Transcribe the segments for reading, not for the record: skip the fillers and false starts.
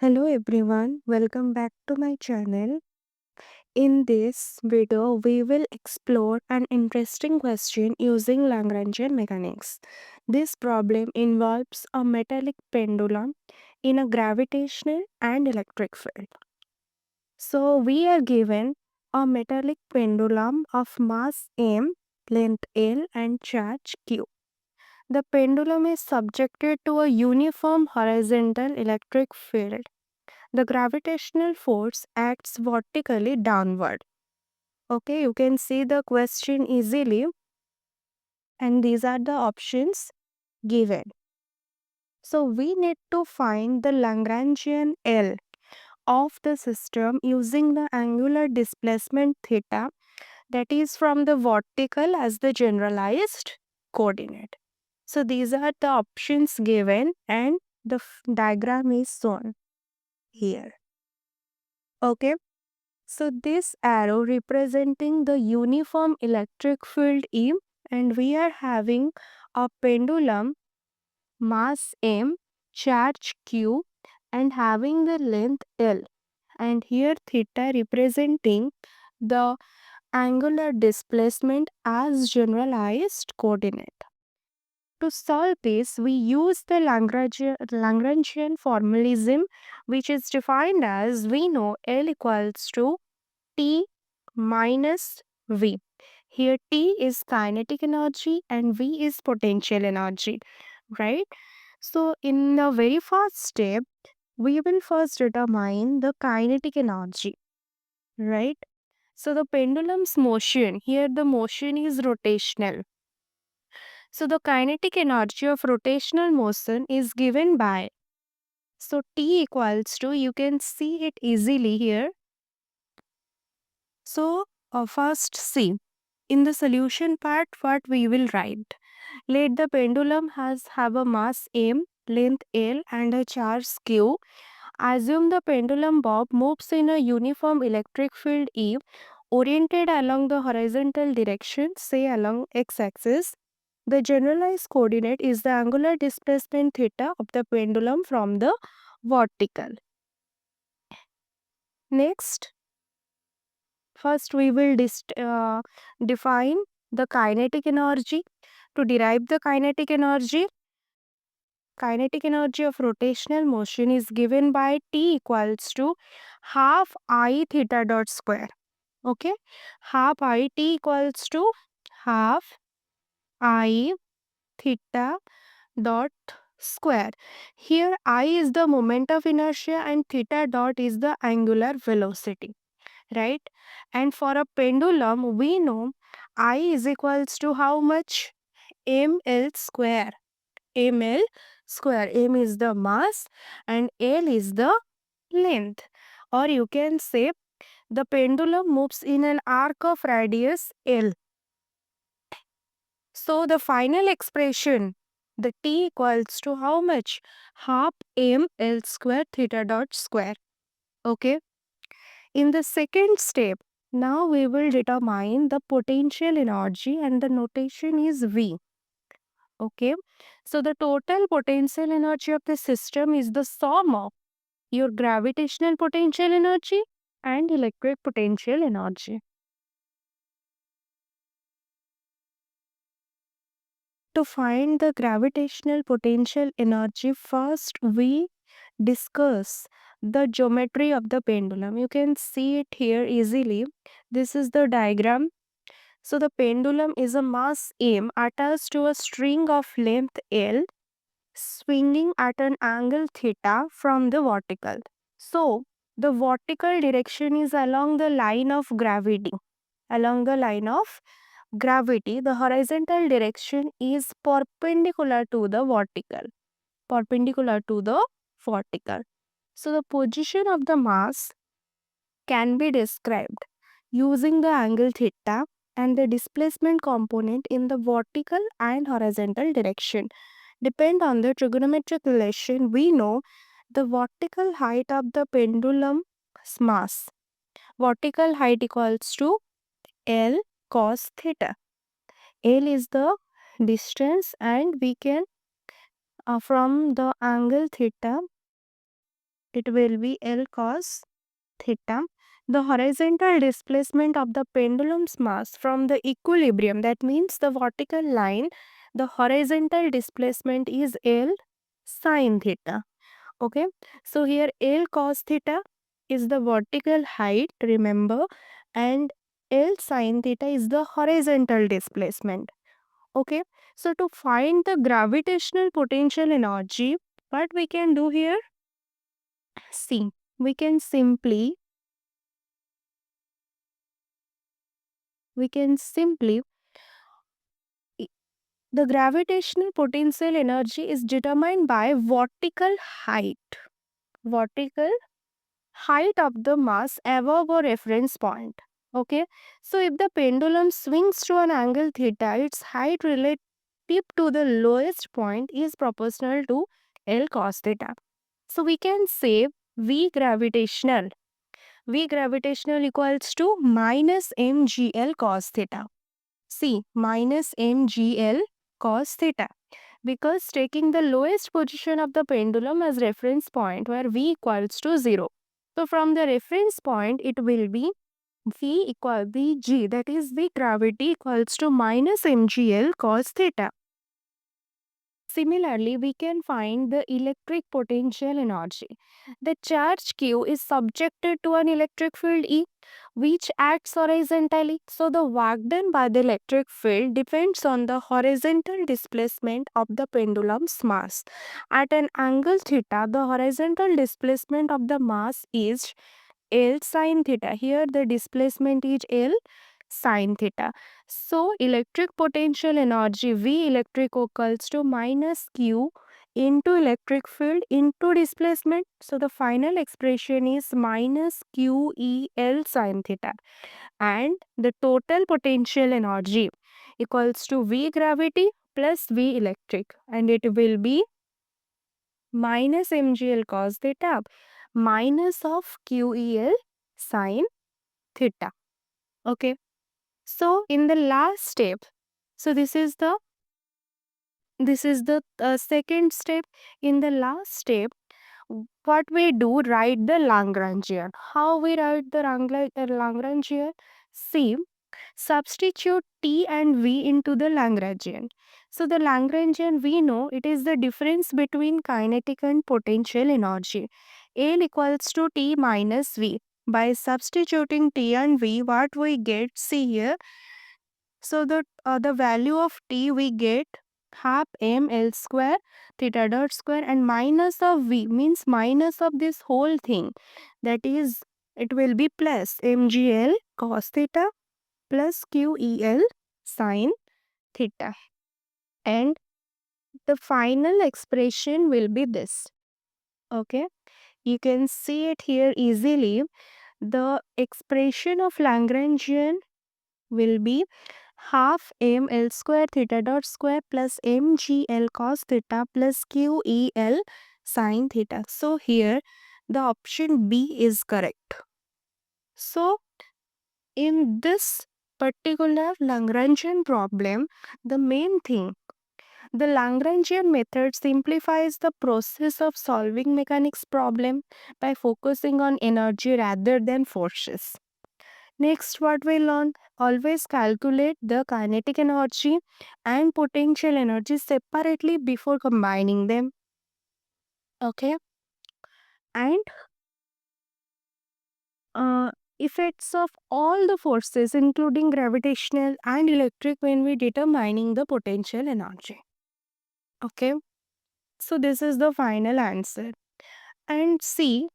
Hello everyone, welcome back to my channel. In this video, we will explore an interesting question using Lagrangian mechanics. This problem involves a metallic pendulum in a gravitational and electric field. So, we are given a metallic pendulum of mass m, length L, and charge q. The pendulum is subjected to a uniform horizontal electric field. The gravitational force acts vertically downward. Okay, you can see the question easily, and these are the options given. So we need to find the Lagrangian L of the system using the angular displacement theta, that is from the vertical as the generalized coordinate. So these are the options given, and the diagram is shown here. Okay. So this arrow representing the uniform electric field E, and we are having a pendulum mass m, charge q, and having the length L, and here theta representing the angular displacement as generalized coordinate. To solve this, we use the Lagrangian formalism, which is defined as we know L equals to T minus V. Here T is kinetic energy and V is potential energy, right? So in the very first step, we will first determine the kinetic energy, right? So the pendulum's motion, here the motion is rotational. So the kinetic energy of rotational motion is given by, so T equals to, you can see it easily here. So first see, in the solution part, what we will write. Let the pendulum have a mass m, length L, and a charge q. Assume the pendulum bob moves in a uniform electric field E, oriented along the horizontal direction, say along x-axis. The generalized coordinate is the angular displacement theta of the pendulum from the vertical. Next, first we will define the kinetic energy. To derive the kinetic energy of rotational motion is given by T equals to half I theta dot square. Okay, half I, T equals to half I theta dot square. Here I is the moment of inertia and theta dot is the angular velocity, right? And for a pendulum, we know I is equals to how much? ml square. ml square. M is the mass and L is the length. Or you can say the pendulum moves in an arc of radius L. So the final expression, the T equals to how much? Half ml square theta dot square. Okay. In the second step, now we will determine the potential energy and the notation is V. Okay. So the total potential energy of the system is the sum of your gravitational potential energy and electric potential energy. To find the gravitational potential energy, first we discuss the geometry of the pendulum. You can see it here easily. This is the diagram. So the pendulum is a mass m attached to a string of length L, swinging at an angle theta from the vertical. So the vertical direction is along the line of gravity. Along the line of gravity, the horizontal direction is perpendicular to the vertical. Perpendicular to the vertical. So the position of the mass can be described using the angle theta and the displacement component in the vertical and horizontal direction. Depend on the trigonometric relation, we know the vertical height of the pendulum's mass. Vertical height equals to L cos theta. L is the distance, and we can from the angle theta It will be L cos theta. The horizontal displacement of the pendulum's mass from the equilibrium, that means the vertical line, the horizontal displacement is L sin theta. Okay, so here L cos theta is the vertical height, remember, and L sin theta is the horizontal displacement. Okay, so to find the gravitational potential energy, what we can do here? See, we can simply i- the gravitational potential energy is determined by vertical height of the mass above a reference point. Okay, so if the pendulum swings to an angle theta, its height relative to the lowest point is proportional to L cos theta. So we can say V gravitational equals to minus mgl cos theta. See, minus mgl cos theta, because taking the lowest position of the pendulum as reference point where V equals to 0. So from the reference point, it will be Vg, that is the gravity equals to minus mgl cos theta. Similarly, we can find the electric potential energy. The charge Q is subjected to an electric field E, which acts horizontally. So, the work done by the electric field depends on the horizontal displacement of the pendulum's mass. At an angle theta, the horizontal displacement of the mass is L sin theta. Here, the displacement is L sin theta. So, electric potential energy V electric equals to minus Q into electric field into displacement. So, the final expression is minus QEL sin theta. And the total potential energy equals to V gravity plus V electric. And it will be minus mgl cos theta minus of QEL sin theta. Okay. So, in the last step, so this is the second step. In the last step, what we do, write the Lagrangian. How we write the Lagrangian? See, substitute T and V into the Lagrangian. So the Lagrangian, we know it is the difference between kinetic and potential energy. L equals to T minus V. By substituting T and V, what we get? See here. So the value of T we get half ml square theta dot square, and minus of V means minus of this whole thing. That is, it will be plus mgl cos theta plus QEL sin theta. And the final expression will be this. Okay, you can see it here easily. The expression of Lagrangian will be half ml square theta dot square plus mgl cos theta plus QEL sin theta. So here the option B is correct. So in this particular Lagrangian problem, the main thing, the Lagrangian method simplifies the process of solving mechanics problem by focusing on energy rather than forces. Next, what we learn, always calculate the kinetic energy and potential energy separately before combining them. Okay, and uh, effects of all the forces, including gravitational and electric, when we determining the potential energy. Okay, so this is the final answer. And see,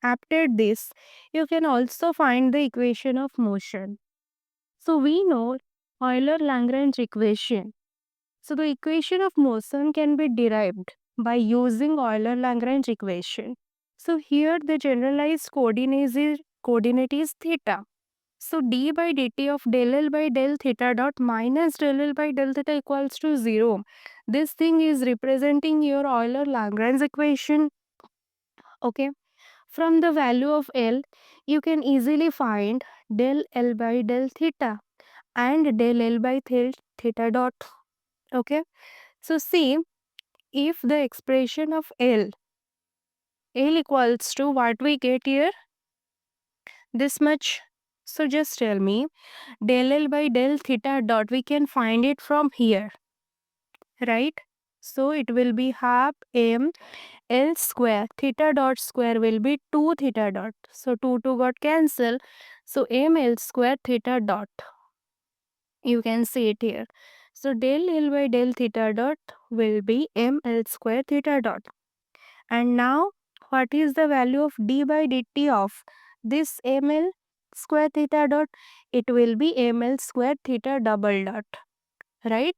after this, you can also find the equation of motion. So we know Euler-Lagrange equation. So the equation of motion can be derived by using Euler-Lagrange equation. So here the generalized coordinate is theta. So d by dt of del L by del theta dot minus del L by del theta equals to 0. This thing is representing your Euler-Lagrange equation. Okay. From the value of L, you can easily find del L by del theta and del L by theta dot. Okay. So see, if the expression of L L equals to what we get here? This much. So just tell me, del L by del theta dot, we can find it from here, right? So it will be half m L square, theta dot square will be 2 theta dot. So 2 got cancel. So m L square theta dot. You can see it here. So del L by del theta dot will be m L square theta dot. And now what is the value of d by dt of this ml square theta dot? It will be ml square theta double dot, right?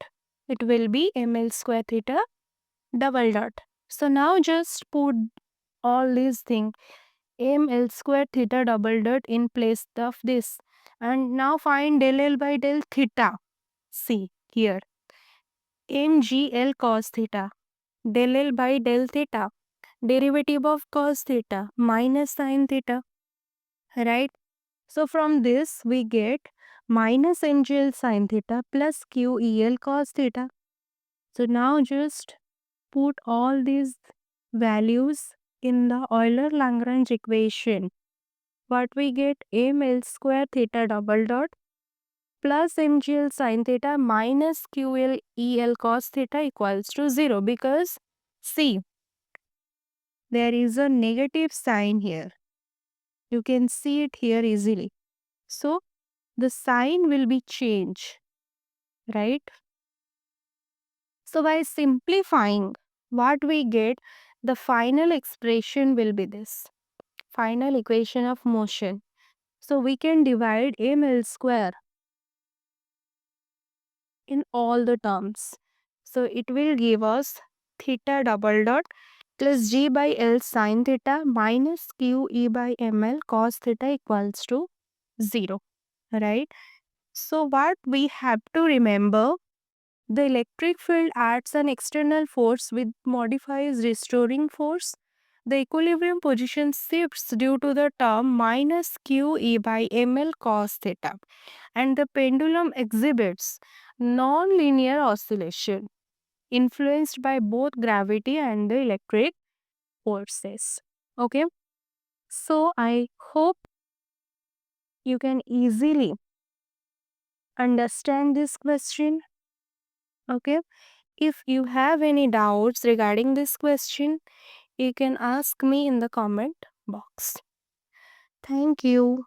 It will be ml square theta double dot. So now just put all these things ml square theta double dot in place of this. And now find del L by del theta. See here mgl cos theta, del L by del theta, derivative of cos theta minus sin theta, right? So from this we get minus mgl sin theta plus qel cos theta. So now just put all these values in the Euler-Lagrange equation. What we get? ml square theta double dot plus mgl sin theta minus ql el cos theta equals to 0, because see, there is a negative sign here. You can see it here easily. So the sign will be changed, right? So by simplifying, what we get, the final expression will be this. Final equation of motion. So we can divide ml square in all the terms. So it will give us theta double dot plus g by l sin theta minus q e by ml cos theta equals to 0, right? So what we have to remember, the electric field acts an external force which modifies restoring force. The equilibrium position shifts due to the term minus q e by ml cos theta, and the pendulum exhibits non-linear oscillation influenced by both gravity and the electric forces. Okay, so I hope you can easily understand this question. Okay, if you have any doubts regarding this question, you can ask me in the comment box. Thank you.